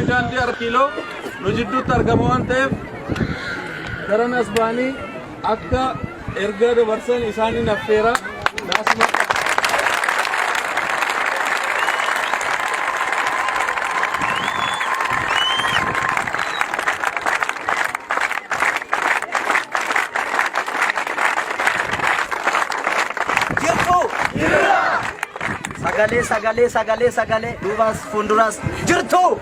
namni daandii kiiloo nu jidduutti argama waan ta'eef karan asbaanii akka erga dabarsan isaanii naffeera naasuma Sagale dubas funduras jirtu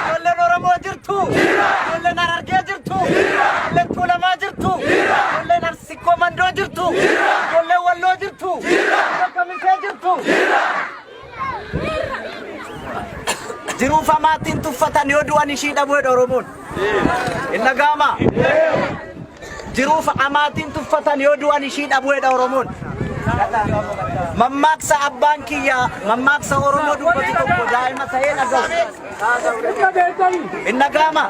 Jolle Oromoo jirtu Jolle Harargee jirtu Jolle Tuulamaa jirtu Jolle Narsikoo Mandoo jirtu Jolle Walloo jirtu Jolle Kamisee jirtu jiruuf amaatiin tuffatan yoo du'an ishii dhabuudha Oromoon inna gaama jiruuf amaatiin tuffatan yoo du'an ishii dhabuudha Oromoon mammaaksa abbaan kiyya mammaaksa Oromoo dubbatu tokko daa'ima ta'ee nagahu inna gaama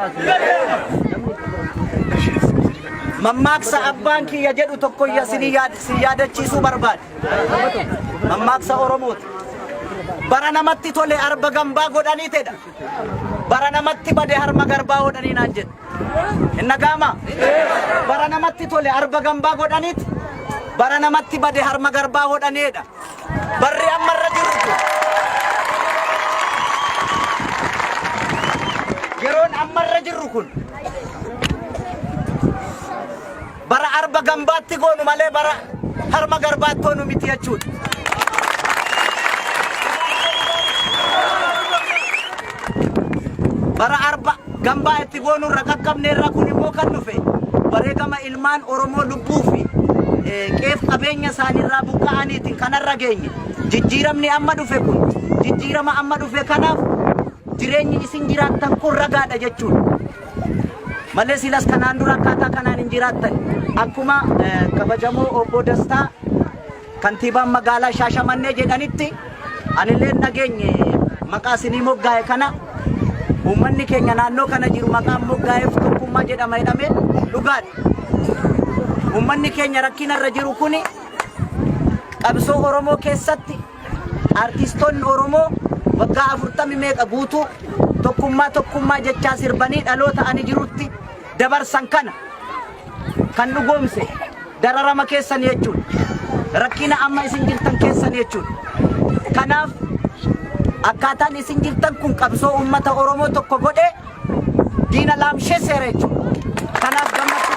mammaaksa abbaan kiyya jedhu tokko si yaadachiisuu barbaade mammaaksa Oromooti bara namatti tole arba gambaa godhanii tedha bara namatti bade harma garbaa godhanii naan jedhe inna gaama bara namatti tole arba gambaa godhaniiti bara namatti bade harma garbaa godhaneedha barri ammarra jiru yeroon ammarra jirru kun bara arba gambaatti goonu malee bara harma garbaatti goonu miti jechuudha bara arba gambaa itti goonu raqaqqabne irra kun immoo kan dhufe bareegama ilmaan Oromoo lubbuufi keef qabeenya isaanirraa buqqa'aniitiin kanarra geenye jijjiiramni amma dhufe kun jijjiirama amma dhufe kanaaf jireenyi isin jiraattan kun ragaadha jechuudha malee silas kanaan dura akkaataa kanaan hin jiraattan akkuma kabajamoo obbo Dastaa kantiibaan magaalaa Shaashamannee jedhanitti anillee nageenye maqaa isinii moggaa'e kana ummanni keenya naannoo kana jiru maqaan moggaa'eef tokkummaa jedhama jedhame dhugaadha ummanni keenya rakkinarra jiru kuni qabsoo Oromoo keessatti artistoonni Oromoo waggaa 40 meeqa guutuu tokkummaa jechaa sirbanii dhaloota ani jirutti dabarsan kana kan dhugoomse dararama keessan jechuudha rakkina amma isin jirtan keessan jechuudha kanaaf akkaataan isin jirtan kun qabsoo ummata Oromoo tokko godhe diina laamshee seera jechuudha kanaaf gammachuu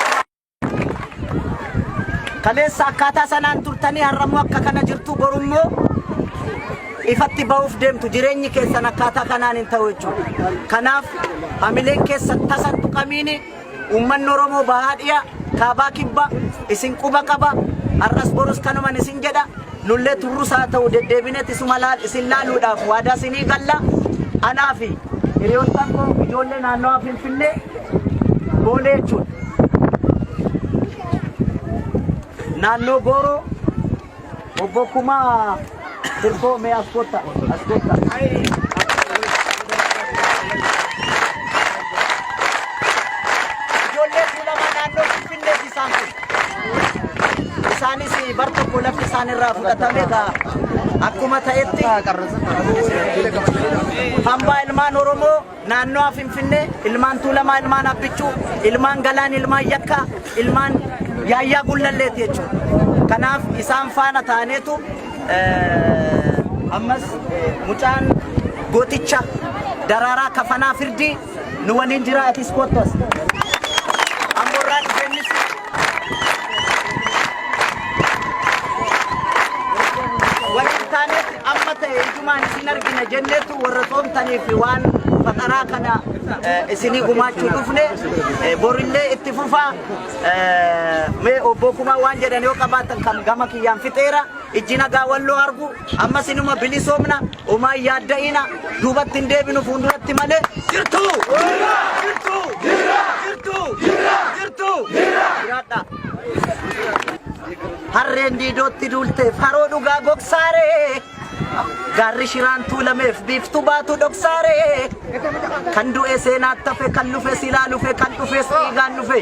kaleessa akkaataa sanaan turtanii har'ammoo akka kana jirtu borummoo ifatti ba'uuf deemtu jireenyi keessan akkaataa kanaan hin ta'u jechuudha kanaaf hamileen keessan tasan tuqamiini ummanni Oromoo bahaa dhiyaa kaabaa kibba isin quba qaba har'as borus kanuman isin jedha nullee turrus haa ta'u deddeebinetti isuma isin laaluudhaaf waadaa isinii galla anaa fi hiriyoottan koo ijoollee naannoo Finfinnee boolee jechuudha naannoo Gooroo obbo Kumaa Tirkoo mee askoota ijoollee Tuulamaa naannoo Finfinnee isaan kun isaanis bar tokko lafti isaanirraa fudhatame akkuma ta'etti hambaa ilmaan Oromoo naannoo Finfinnee ilmaan Tuulamaa ilmaan Abbichuu ilmaan Galaan ilmaan Yakkaa ilmaan Yaayyaa Gullalleeti jechuudha kanaaf isaan faana taaneetu ammas mucaan gooticha daraaraa kafanaa firdii nu waliin jira atis kottas amborraa dhufeennis waliin taaneetti amma ta'e ijumaan isin argina jenneetu warra soomtaniif waan faqaraa kana isinii gumaachuu dhufne borillee itti fufaa mee obbo Kumaa waan jedhan yoo qabaatan kan gama kiyyaan fixeera ijji nagaa walloo argu amma sinuma bilisoomna umaa yaadda'ina duubatti hin deebinu fuulduratti malee jirtu jiraadha harreen diidootti duulteef haroo dhugaa gogsaaree gaarri shiraan tuulameef biiftuu baatu dhoksaaree kan du'e seenaatti hafe kan lufe silaa lufe kan dhufes dhiigaan dhufe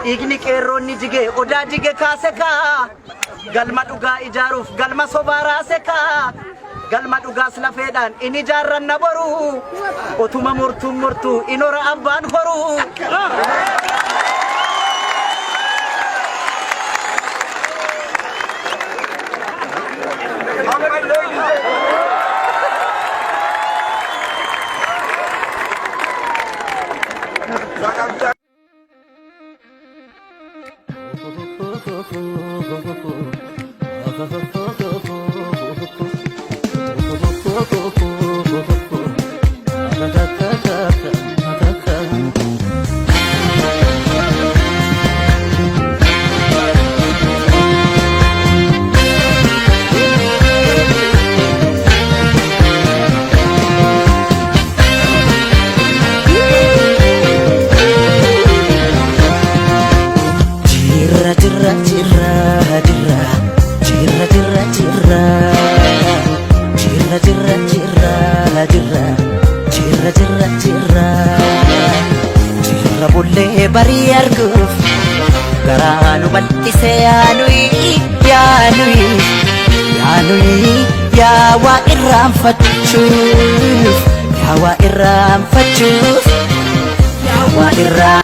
dhiigni qeerroonni jige odaa jige kaase kaa galma dhugaa ijaaruuf galma sobaa raase kaa galma dhugaas lafeedhaan inni jaarranna boru otuma murtuu inora abbaan horu. Jirra bulle bari arguuf garaanu bal'ise yaa waa irraanfachuuf yaa waa irraa